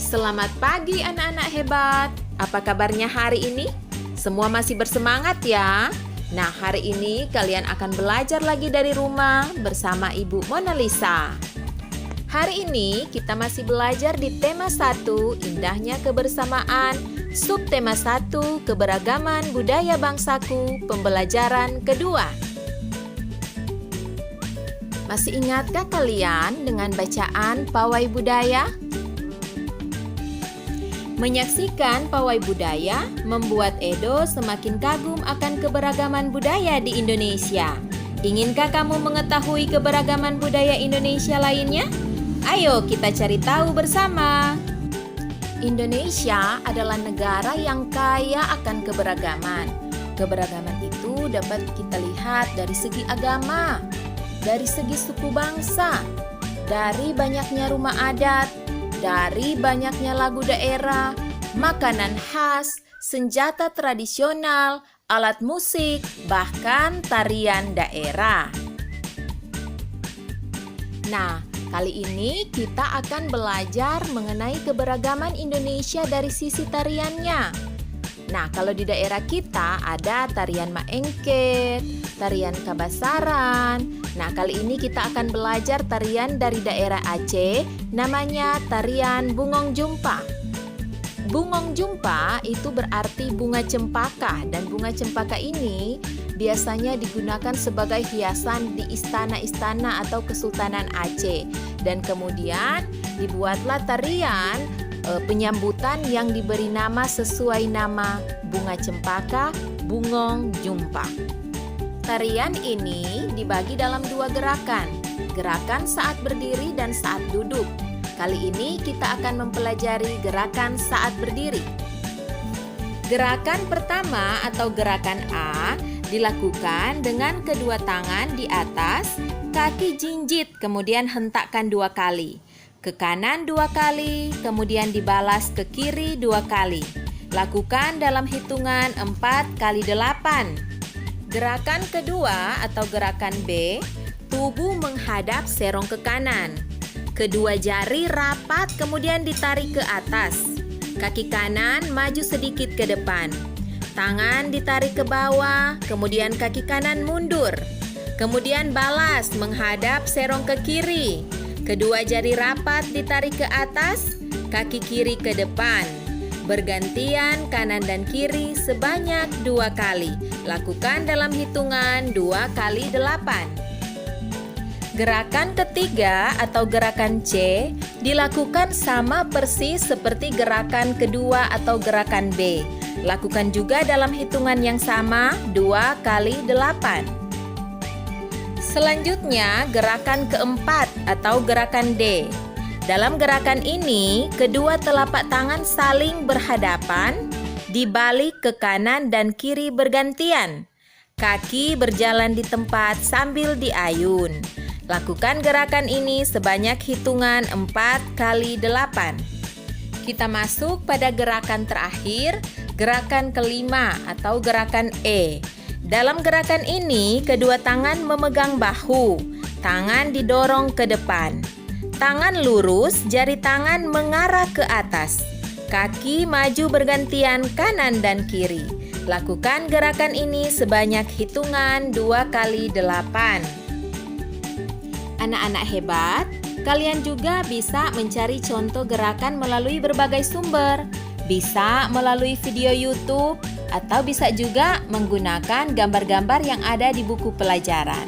Selamat pagi anak-anak hebat. Apa kabarnya hari ini? Semua masih bersemangat ya? Nah, hari ini kalian akan belajar lagi dari rumah bersama Ibu Mona Lisa. Hari ini kita masih belajar di tema 1, indahnya kebersamaan, subtema 1, keberagaman budaya bangsaku, pembelajaran kedua. Masih ingatkah kalian dengan bacaan pawai budaya? Menyaksikan pawai budaya membuat Edo semakin kagum akan keberagaman budaya di Indonesia. Inginkah kamu mengetahui keberagaman budaya Indonesia lainnya? Ayo kita cari tahu bersama. Indonesia adalah negara yang kaya akan keberagaman. Keberagaman itu dapat kita lihat dari segi agama, dari segi suku bangsa, dari banyaknya rumah adat, dari banyaknya lagu daerah, makanan khas, senjata tradisional, alat musik, bahkan tarian daerah. Nah, kali ini kita akan belajar mengenai keberagaman Indonesia dari sisi tariannya. Nah, kalau di daerah kita ada tarian Maengket, tarian Kabasaran. Nah, kali ini kita akan belajar tarian dari daerah Aceh, namanya tarian Bungong Jumpa. Bungong Jumpa itu berarti bunga cempaka, dan bunga cempaka ini biasanya digunakan sebagai hiasan di istana-istana atau Kesultanan Aceh. Dan kemudian dibuatlah tarian penyambutan yang diberi nama sesuai nama bunga cempaka, Bungong Jumpa. Tarian ini dibagi dalam 2 gerakan, gerakan saat berdiri dan saat duduk. Kali ini kita akan mempelajari gerakan saat berdiri. Gerakan pertama atau gerakan A dilakukan dengan kedua tangan di atas, kaki jinjit, kemudian hentakkan 2 kali. Ke kanan 2 kali, kemudian dibalas ke kiri 2 kali. Lakukan dalam hitungan 4 kali 8. Gerakan kedua atau gerakan B, tubuh menghadap serong ke kanan. Kedua jari rapat kemudian ditarik ke atas. Kaki kanan maju sedikit ke depan. Tangan ditarik ke bawah, kemudian kaki kanan mundur. Kemudian balas menghadap serong ke kiri. Kedua jari rapat ditarik ke atas, kaki kiri ke depan. Bergantian kanan dan kiri sebanyak 2 kali. Lakukan dalam hitungan 2 kali 8. Gerakan ketiga atau gerakan C dilakukan sama persis seperti gerakan kedua atau gerakan B. Lakukan juga dalam hitungan yang sama 2 kali 8. Selanjutnya, gerakan keempat atau gerakan D. Dalam gerakan ini, kedua telapak tangan saling berhadapan, dibalik ke kanan dan kiri bergantian. Kaki berjalan di tempat sambil diayun. Lakukan gerakan ini sebanyak hitungan 4 kali 8. Kita masuk pada gerakan terakhir, gerakan kelima atau gerakan E. Dalam gerakan ini, kedua tangan memegang bahu, tangan didorong ke depan. Tangan lurus, jari tangan mengarah ke atas. Kaki maju bergantian kanan dan kiri. Lakukan gerakan ini sebanyak hitungan 2 kali 8. Anak-anak hebat, kalian juga bisa mencari contoh gerakan melalui berbagai sumber. Bisa melalui video YouTube, atau bisa juga menggunakan gambar-gambar yang ada di buku pelajaran.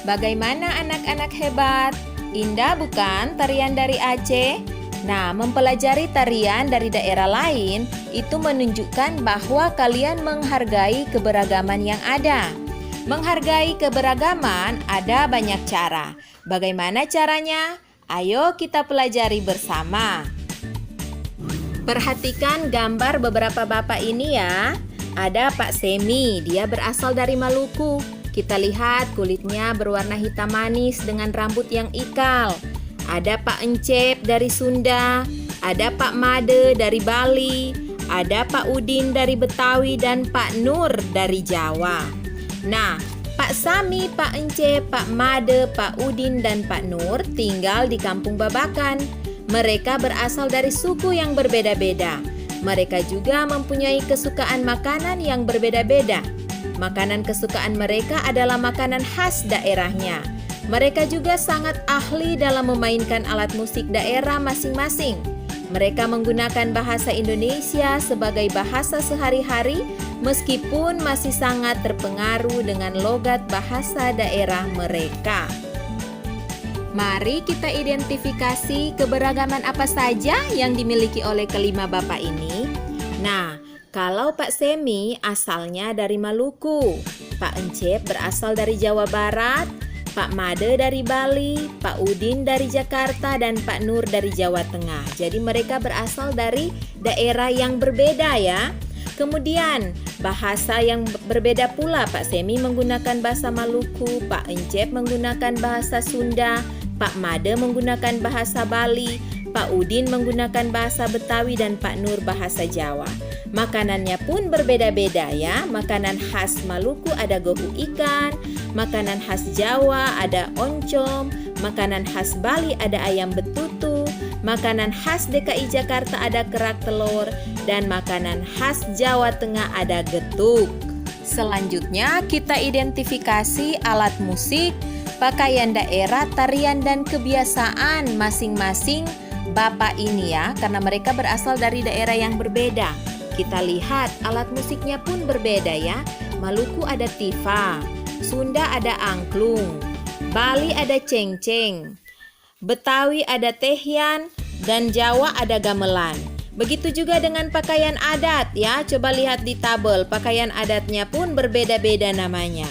Bagaimana anak-anak hebat? Indah bukan tarian dari Aceh? Nah, mempelajari tarian dari daerah lain itu menunjukkan bahwa kalian menghargai keberagaman yang ada. Menghargai keberagaman ada banyak cara. Bagaimana caranya? Ayo kita pelajari bersama. Perhatikan gambar beberapa bapak ini ya. Ada Pak Semi, dia berasal dari Maluku. Kita lihat kulitnya berwarna hitam manis dengan rambut yang ikal. Ada Pak Encep dari Sunda. Ada Pak Made dari Bali. Ada Pak Udin dari Betawi dan Pak Nur dari Jawa. Nah, Pak Sami, Pak Encep, Pak Made, Pak Udin, dan Pak Nur tinggal di Kampung Babakan. Mereka berasal dari suku yang berbeda-beda. Mereka juga mempunyai kesukaan makanan yang berbeda-beda. Makanan kesukaan mereka adalah makanan khas daerahnya. Mereka juga sangat ahli dalam memainkan alat musik daerah masing-masing. Mereka menggunakan bahasa Indonesia sebagai bahasa sehari-hari, meskipun masih sangat terpengaruh dengan logat bahasa daerah mereka. Mari kita identifikasi keberagaman apa saja yang dimiliki oleh kelima bapak ini. Nah, kalau Pak Semi asalnya dari Maluku, Pak Encep berasal dari Jawa Barat, Pak Made dari Bali, Pak Udin dari Jakarta, dan Pak Nur dari Jawa Tengah. Jadi mereka berasal dari daerah yang berbeda ya. Kemudian bahasa yang berbeda pula. Pak Semi menggunakan bahasa Maluku, Pak Encep menggunakan bahasa Sunda, Pak Made menggunakan bahasa Bali, Pak Udin menggunakan bahasa Betawi, dan Pak Nur bahasa Jawa. Makanannya pun berbeda-beda ya. Makanan khas Maluku ada gohu ikan, makanan khas Jawa ada oncom, makanan khas Bali ada ayam betutu, makanan khas DKI Jakarta ada kerak telur, dan makanan khas Jawa Tengah ada getuk. Selanjutnya kita identifikasi alat musik, pakaian daerah, tarian, dan kebiasaan masing-masing bapak ini ya, karena mereka berasal dari daerah yang berbeda. Kita lihat alat musiknya pun berbeda ya. Maluku ada tifa, Sunda ada angklung, Bali ada cengceng, Betawi ada tehyan, dan Jawa ada gamelan. Begitu juga dengan pakaian adat ya. Coba lihat di tabel, pakaian adatnya pun berbeda-beda namanya.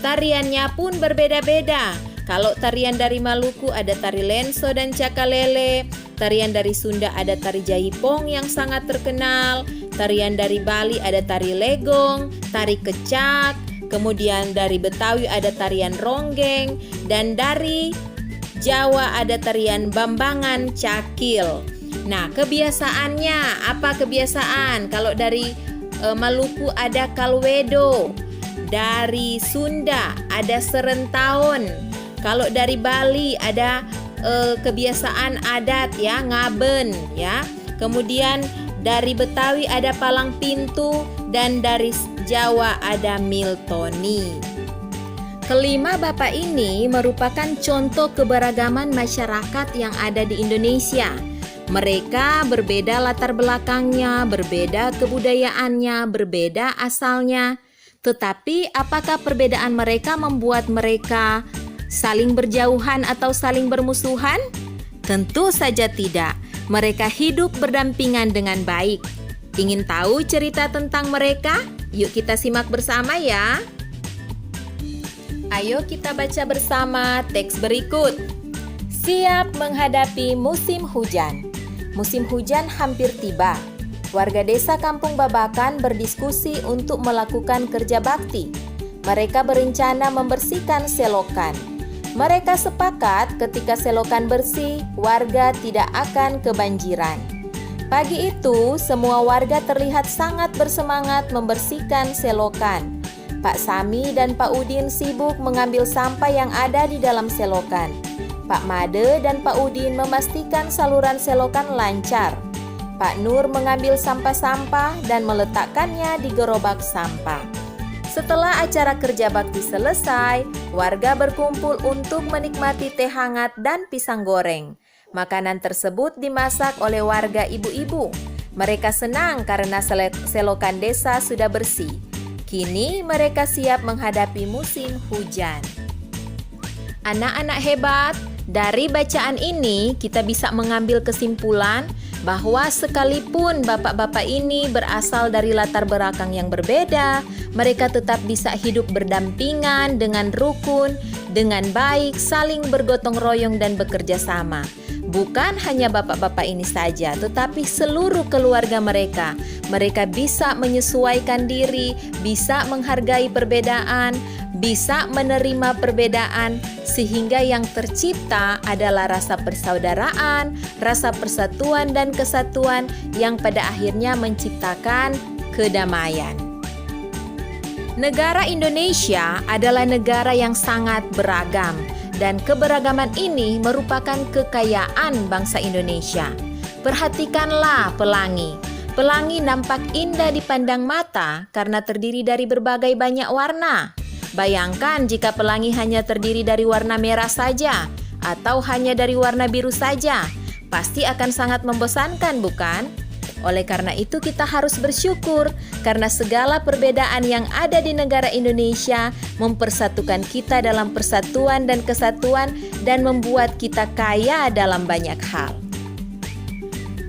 Tariannya pun berbeda-beda. Kalau tarian dari Maluku ada tari lenso dan cakalele, tarian dari Sunda ada tari jaipong yang sangat terkenal, tarian dari Bali ada tari legong, tari kecak, kemudian dari Betawi ada tarian ronggeng, dan dari Jawa ada tarian bambangan cakil. Nah, kebiasaannya, apa kebiasaan? Kalau dari Maluku ada kalwedo, dari Sunda ada serentaun, kalau dari Bali ada kebiasaan adat ya, ngaben ya. Kemudian dari Betawi ada palang pintu, dan dari Jawa ada miltoni. Kelima bapak ini merupakan contoh keberagaman masyarakat yang ada di Indonesia. Mereka berbeda latar belakangnya, berbeda kebudayaannya, berbeda asalnya. Tetapi apakah perbedaan mereka membuat mereka saling berjauhan atau saling bermusuhan? Tentu saja tidak. Mereka hidup berdampingan dengan baik. Ingin tahu cerita tentang mereka? Yuk kita simak bersama ya. Ayo kita baca bersama teks berikut. Siap menghadapi musim hujan. Musim hujan hampir tiba. Warga desa Kampung Babakan berdiskusi untuk melakukan kerja bakti. Mereka berencana membersihkan selokan. Mereka sepakat ketika selokan bersih, warga tidak akan kebanjiran. Pagi itu, semua warga terlihat sangat bersemangat membersihkan selokan. Pak Sami dan Pak Udin sibuk mengambil sampah yang ada di dalam selokan. Pak Made dan Pak Udin memastikan saluran selokan lancar. Pak Nur mengambil sampah-sampah dan meletakkannya di gerobak sampah. Setelah acara kerja bakti selesai, warga berkumpul untuk menikmati teh hangat dan pisang goreng. Makanan tersebut dimasak oleh warga ibu-ibu. Mereka senang karena selokan desa sudah bersih. Kini mereka siap menghadapi musim hujan. Anak-anak hebat, dari bacaan ini kita bisa mengambil kesimpulan bahwa sekalipun bapak-bapak ini berasal dari latar belakang yang berbeda, mereka tetap bisa hidup berdampingan dengan rukun, dengan baik, saling bergotong royong dan bekerja sama. Bukan hanya bapak-bapak ini saja, tetapi seluruh keluarga mereka. Mereka bisa menyesuaikan diri, bisa menghargai perbedaan, bisa menerima perbedaan, sehingga yang tercipta adalah rasa persaudaraan, rasa persatuan dan kesatuan yang pada akhirnya menciptakan kedamaian. Negara Indonesia adalah negara yang sangat beragam. Dan keberagaman ini merupakan kekayaan bangsa Indonesia. Perhatikanlah pelangi. Pelangi nampak indah dipandang mata karena terdiri dari berbagai banyak warna. Bayangkan jika pelangi hanya terdiri dari warna merah saja atau hanya dari warna biru saja. Pasti akan sangat membosankan, bukan? Oleh karena itu kita harus bersyukur karena segala perbedaan yang ada di negara Indonesia mempersatukan kita dalam persatuan dan kesatuan dan membuat kita kaya dalam banyak hal.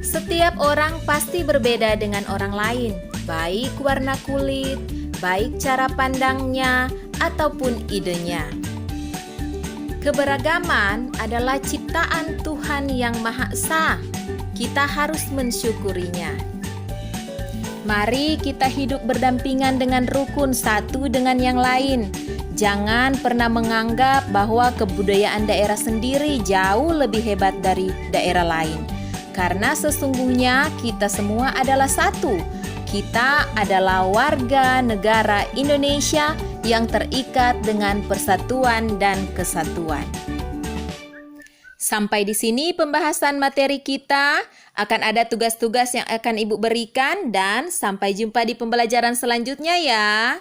Setiap orang pasti berbeda dengan orang lain, baik warna kulit, baik cara pandangnya, ataupun idenya. Keberagaman adalah ciptaan Tuhan yang Maha Esa. Kita harus mensyukurinya. Mari kita hidup berdampingan dengan rukun satu dengan yang lain. Jangan pernah menganggap bahwa kebudayaan daerah sendiri jauh lebih hebat dari daerah lain. Karena sesungguhnya kita semua adalah satu. Kita adalah warga negara Indonesia yang terikat dengan persatuan dan kesatuan. Sampai di sini pembahasan materi kita. Akan ada tugas-tugas yang akan Ibu berikan dan sampai jumpa di pembelajaran selanjutnya ya.